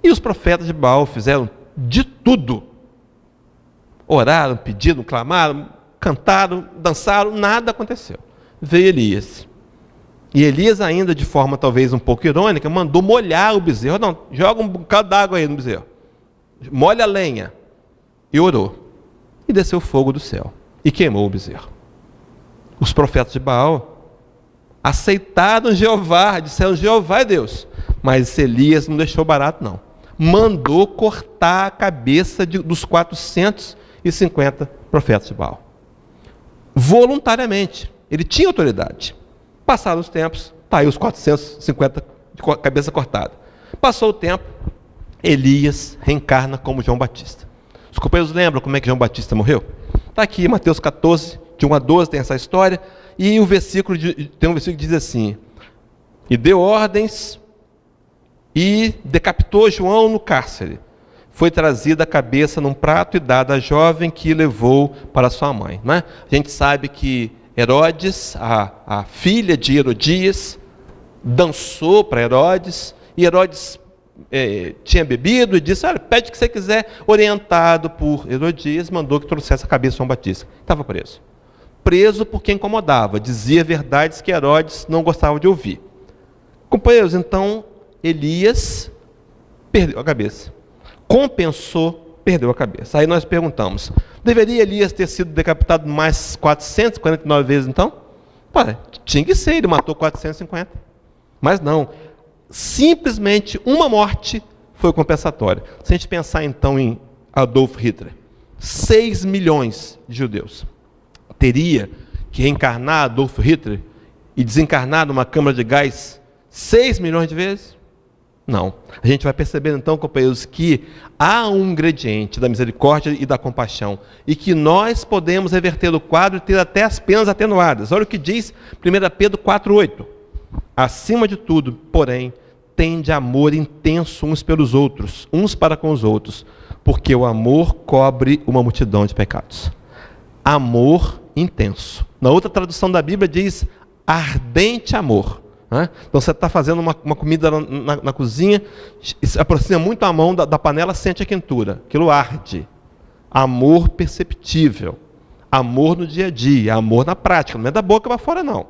E os profetas de Baal fizeram de tudo. Oraram, pediram, clamaram, cantaram, dançaram, nada aconteceu. Veio Elias. E Elias, ainda de forma talvez um pouco irônica, mandou molhar o bezerro. Não, joga um bocado d'água aí no bezerro. Molha a lenha. E orou. E desceu fogo do céu. E queimou o bezerro. Os profetas de Baal aceitaram Jeová, disseram: Jeová é Deus. Mas Elias não deixou barato, não. Mandou cortar a cabeça dos 450 profetas de Baal. Voluntariamente. Ele tinha autoridade. Passaram os tempos, está aí os 450 de cabeça cortada. Passou o tempo, Elias reencarna como João Batista. Os companheiros lembram como é que João Batista morreu? Está aqui, Mateus 14, de 1 a 12, tem essa história. E tem um versículo que diz assim: e deu ordens e decapitou João no cárcere. Foi trazida a cabeça num prato e dada à jovem que levou para sua mãe. Não é? A gente sabe que Herodes, a filha de Herodias, dançou para Herodes, e Herodes tinha bebido e disse: olha, pede o que você quiser. Orientado por Herodias, mandou que trouxesse a cabeça de João Batista. Estava preso. Preso porque incomodava, dizia verdades que Herodes não gostava de ouvir. Companheiros, então, Elias perdeu a cabeça. Compensou, perdeu a cabeça. Aí nós perguntamos: deveria Elias ter sido decapitado mais 449 vezes então? Tinha que ser, ele matou 450. Mas não. Simplesmente uma morte foi compensatória. Se a gente pensar então em Adolf Hitler, 6 milhões de judeus. Teria que reencarnar Adolf Hitler e desencarnar numa câmara de gás 6 milhões de vezes? Não. A gente vai perceber então, companheiros, que há um ingrediente da misericórdia e da compaixão, e que nós podemos reverter o quadro e ter até as penas atenuadas. Olha o que diz 1 Pedro 4,8. Acima de tudo, porém, tende amor intenso uns pelos outros, uns para com os outros, porque o amor cobre uma multidão de pecados. Amor intenso. Na outra tradução da Bíblia diz ardente amor. Né? Então você está fazendo uma comida na cozinha, se aproxima muito a mão da panela, sente a quentura, aquilo arde. Amor perceptível, amor no dia a dia, amor na prática, não é da boca para fora não.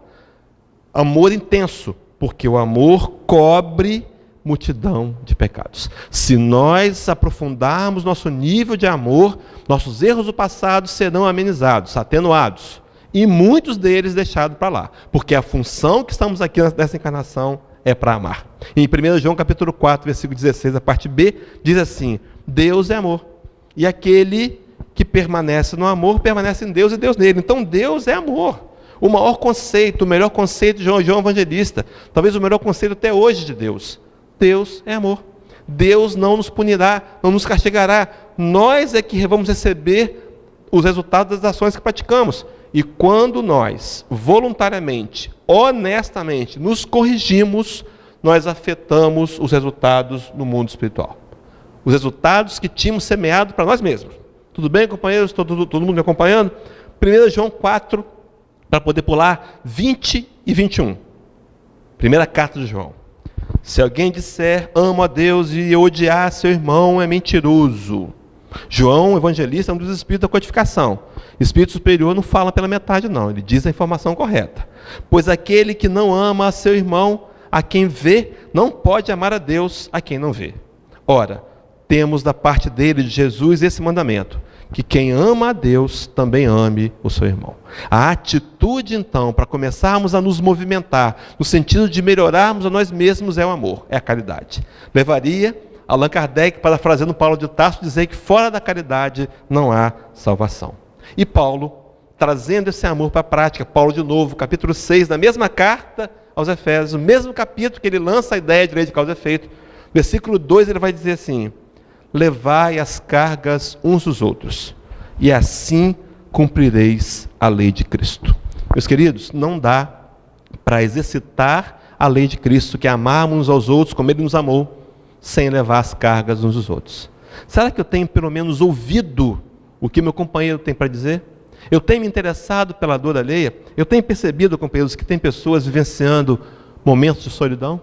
Amor intenso, porque o amor cobre multidão de pecados. Se nós aprofundarmos nosso nível de amor, nossos erros do passado serão amenizados, atenuados, e muitos deles deixados para lá, porque a função que estamos aqui nessa encarnação é para amar. Em 1 João capítulo 4, versículo 16, a parte B, diz assim: Deus é amor, e aquele que permanece no amor, permanece em Deus e Deus nele. Então Deus é amor. O maior conceito, o melhor conceito de João Evangelista, talvez o melhor conceito até hoje de Deus. Deus é amor. Deus não nos punirá, não nos castigará. Nós é que vamos receber os resultados das ações que praticamos. E quando nós, voluntariamente, honestamente, nos corrigimos, nós afetamos os resultados no mundo espiritual. Os resultados que tínhamos semeado para nós mesmos. Tudo bem, companheiros? Todo mundo me acompanhando? 1 João 4, para poder pular 20 e 21. Primeira carta de João. Se alguém disser, amo a Deus, e odiar seu irmão, é mentiroso. João, evangelista, é um dos espíritos da codificação. Espírito superior não fala pela metade, não. Ele diz a informação correta. Pois aquele que não ama a seu irmão, a quem vê, não pode amar a Deus, a quem não vê. Ora, temos da parte dele, de Jesus, esse mandamento, que quem ama a Deus também ame o seu irmão. A atitude, então, para começarmos a nos movimentar, no sentido de melhorarmos a nós mesmos, é o amor, é a caridade. Levaria Allan Kardec, parafraseando Paulo de Tarso, dizer que fora da caridade não há salvação. E Paulo, trazendo esse amor para a prática, Paulo de novo, capítulo 6, da mesma carta aos Efésios, o mesmo capítulo que ele lança a ideia de lei de causa e efeito, versículo 2, ele vai dizer assim: levai as cargas uns dos outros, e assim cumprireis a lei de Cristo. Meus queridos, não dá para exercitar a lei de Cristo, que é amarmos uns aos outros como Ele nos amou, sem levar as cargas uns dos outros. Será que eu tenho pelo menos ouvido o que meu companheiro tem para dizer? Eu tenho me interessado pela dor alheia? Eu tenho percebido, companheiros, que tem pessoas vivenciando momentos de solidão?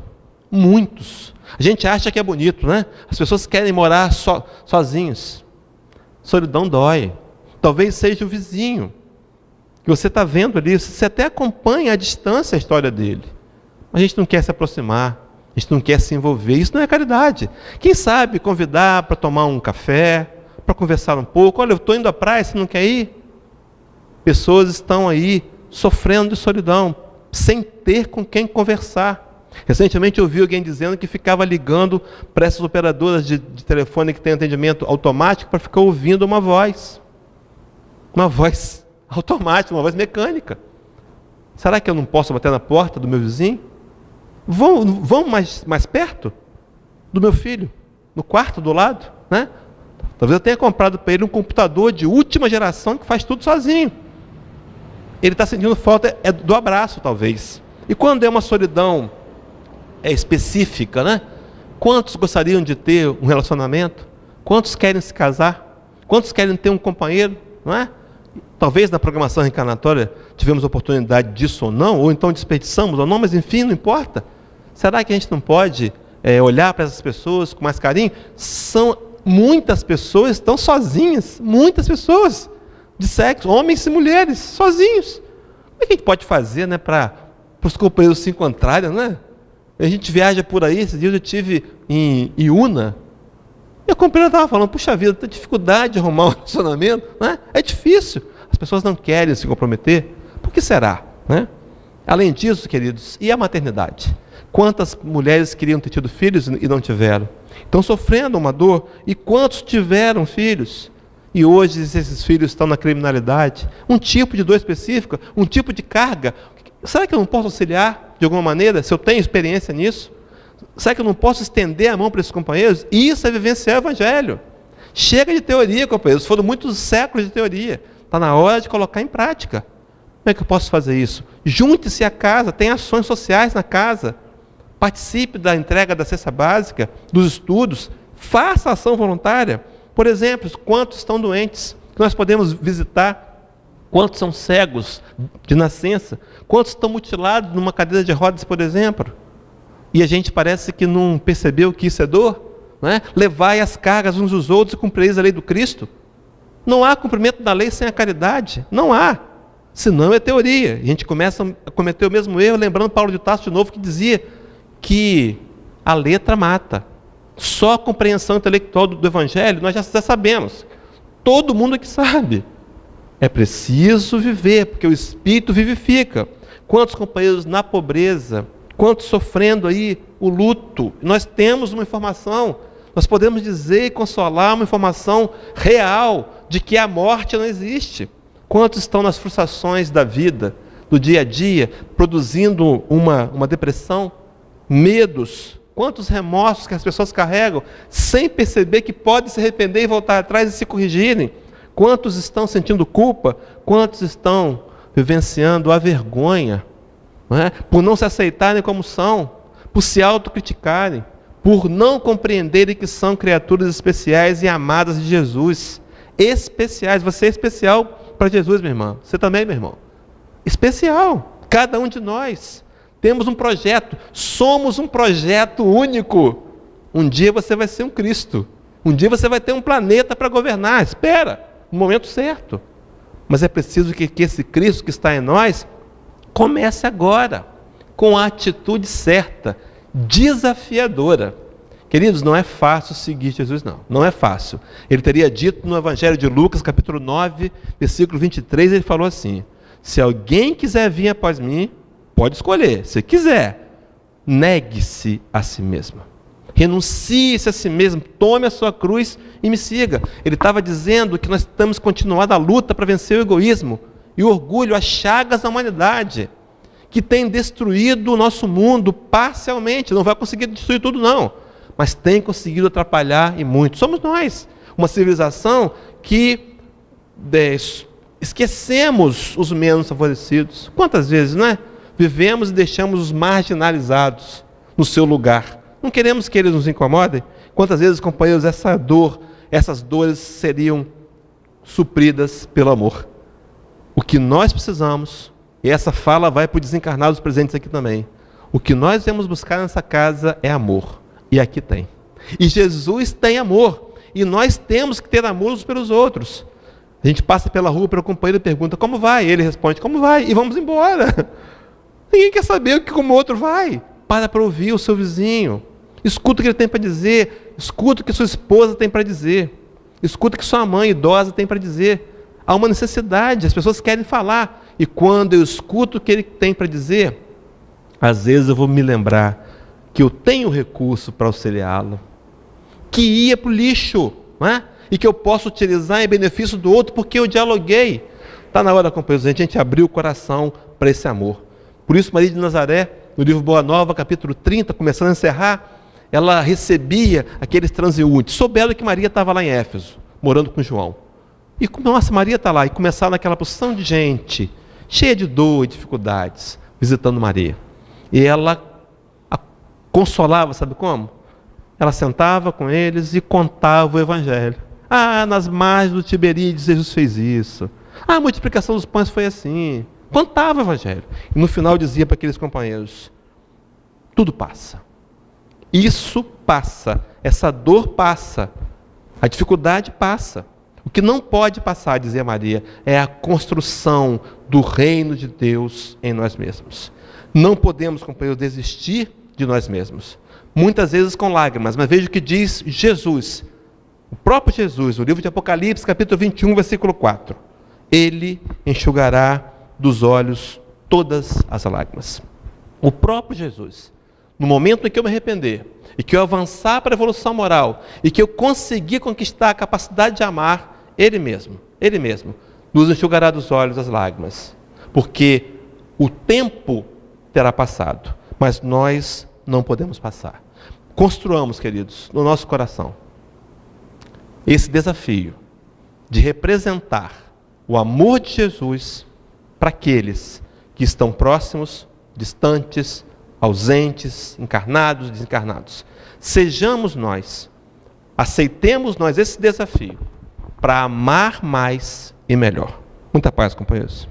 Muitos. A gente acha que é bonito, né? As pessoas querem morar sozinhos. Solidão dói. Talvez seja o vizinho que você está vendo ali, você até acompanha à distância a história dele. Mas a gente não quer se aproximar, a gente não quer se envolver. Isso não é caridade. Quem sabe convidar para tomar um café, para conversar um pouco. Olha, eu estou indo à praia, você não quer ir? Pessoas estão aí sofrendo de solidão, sem ter com quem conversar. Recentemente eu ouvi alguém dizendo que ficava ligando para essas operadoras de telefone que tem atendimento automático para ficar ouvindo uma voz automática, uma voz mecânica. Será que eu não posso bater na porta do meu vizinho? Vão mais perto do meu filho, no quarto do lado, né? Talvez eu tenha comprado para ele um computador de última geração que faz tudo sozinho. Ele está sentindo falta do abraço, talvez. E quando é uma solidão específica, né? Quantos gostariam de ter um relacionamento? Quantos querem se casar? Quantos querem ter um companheiro? Não é? Talvez na programação reencarnatória tivemos oportunidade disso ou não, ou então desperdiçamos ou não, mas enfim, não importa. Será que a gente não pode olhar para essas pessoas com mais carinho? Muitas pessoas estão sozinhas, muitas pessoas de sexo, homens e mulheres, sozinhos. Como é que a gente pode fazer, né, para os companheiros se encontrarem, né? A gente viaja por aí, esses dias eu estive em Iuna, e a companheira estava falando, puxa vida, tem dificuldade de arrumar um relacionamento, né? É difícil, as pessoas não querem se comprometer, por que será? Né? Além disso, queridos, e a maternidade? Quantas mulheres queriam ter tido filhos e não tiveram? Estão sofrendo uma dor, e quantos tiveram filhos? E hoje esses filhos estão na criminalidade, um tipo de dor específica, um tipo de carga. Será que eu não posso auxiliar de alguma maneira, se eu tenho experiência nisso? Será que eu não posso estender a mão para esses companheiros? Isso é vivenciar o Evangelho. Chega de teoria, companheiros, foram muitos séculos de teoria. Está na hora de colocar em prática. Como é que eu posso fazer isso? Junte-se à casa, tem ações sociais na casa. Participe da entrega da cesta básica, dos estudos, faça ação voluntária. Por exemplo, quantos estão doentes, que nós podemos visitar, quantos são cegos de nascença, quantos estão mutilados numa cadeira de rodas, por exemplo, e a gente parece que não percebeu que isso é dor, não é? Levai as cargas uns dos outros e cumprireis a lei do Cristo. Não há cumprimento da lei sem a caridade, não há, senão é teoria. A gente começa a cometer o mesmo erro, lembrando Paulo de Tarso de novo, que dizia que a letra mata. Só a compreensão intelectual do Evangelho nós já sabemos. Todo mundo aqui sabe. É preciso viver, porque o Espírito vivifica. Quantos companheiros na pobreza, quantos sofrendo aí o luto. Nós temos uma informação, nós podemos dizer e consolar uma informação real de que a morte não existe. Quantos estão nas frustrações da vida, do dia a dia, produzindo uma depressão, medos, quantos remorsos que as pessoas carregam, sem perceber que podem se arrepender e voltar atrás e se corrigirem. Quantos estão sentindo culpa, quantos estão vivenciando a vergonha, não é? Por não se aceitarem como são, por se autocriticarem, por não compreenderem que são criaturas especiais e amadas de Jesus. Especiais, você é especial para Jesus, minha irmã. Você também, meu irmão. Especial, cada um de nós. Temos um projeto, somos um projeto único. Um dia você vai ser um Cristo. Um dia você vai ter um planeta para governar. Espera, no momento certo. Mas é preciso que esse Cristo que está em nós comece agora, com a atitude certa, desafiadora. Queridos, não é fácil seguir Jesus, não. Não é fácil. Ele teria dito no Evangelho de Lucas, capítulo 9, versículo 23, ele falou assim: se alguém quiser vir após mim, pode escolher, se quiser, negue-se a si mesmo. Renuncie-se a si mesmo, tome a sua cruz e me siga. Ele estava dizendo que nós temos que continuar na luta para vencer o egoísmo e o orgulho, as chagas da humanidade, que tem destruído o nosso mundo parcialmente. Não vai conseguir destruir tudo, não, mas tem conseguido atrapalhar e muito. Somos nós, uma civilização que esquecemos os menos favorecidos. Quantas vezes, não é? Vivemos e deixamos os marginalizados no seu lugar. Não queremos que eles nos incomodem? Quantas vezes, companheiros, essas dores seriam supridas pelo amor? O que nós precisamos, e essa fala vai para os desencarnados presentes aqui também, o que nós viemos buscar nessa casa é amor. E aqui tem. E Jesus tem amor. E nós temos que ter amor uns pelos outros. A gente passa pela rua pelo companheiro e pergunta: como vai? Ele responde: como vai? E vamos embora. Ninguém quer saber como o outro vai. Para ouvir o seu vizinho. Escuta o que ele tem para dizer. Escuta o que sua esposa tem para dizer. Escuta o que sua mãe idosa tem para dizer. Há uma necessidade, as pessoas querem falar. E quando eu escuto o que ele tem para dizer, às vezes eu vou me lembrar que eu tenho recurso para auxiliá-lo, que ia para o lixo, não é? E que eu posso utilizar em benefício do outro, porque eu dialoguei. Está na hora, companheiros, a gente abrir o coração para esse amor. Por isso, Maria de Nazaré, no livro Boa Nova, capítulo 30, começando a encerrar, ela recebia aqueles transeuntes. Souberam que Maria estava lá em Éfeso, morando com João. E, nossa, Maria está lá. E começaram aquela porção de gente, cheia de dor e dificuldades, visitando Maria. E ela a consolava, sabe como? Ela sentava com eles e contava o Evangelho. Ah, nas margens do Tiberíades Jesus fez isso. Ah, a multiplicação dos pães foi assim. Contava o Evangelho. E no final dizia para aqueles companheiros: tudo passa. Isso passa. Essa dor passa. A dificuldade passa. O que não pode passar, dizia Maria, é a construção do reino de Deus em nós mesmos. Não podemos, companheiros, desistir de nós mesmos. Muitas vezes com lágrimas, mas veja o que diz Jesus. O próprio Jesus, no livro de Apocalipse, capítulo 21, versículo 4. Ele enxugará dos olhos todas as lágrimas. O próprio Jesus, no momento em que eu me arrepender, e que eu avançar para a evolução moral, e que eu conseguir conquistar a capacidade de amar, Ele mesmo, nos enxugará dos olhos as lágrimas. Porque o tempo terá passado, mas nós não podemos passar. Construamos, queridos, no nosso coração, esse desafio de representar o amor de Jesus para aqueles que estão próximos, distantes, ausentes, encarnados, desencarnados. Sejamos nós, aceitemos nós esse desafio para amar mais e melhor. Muita paz, companheiros.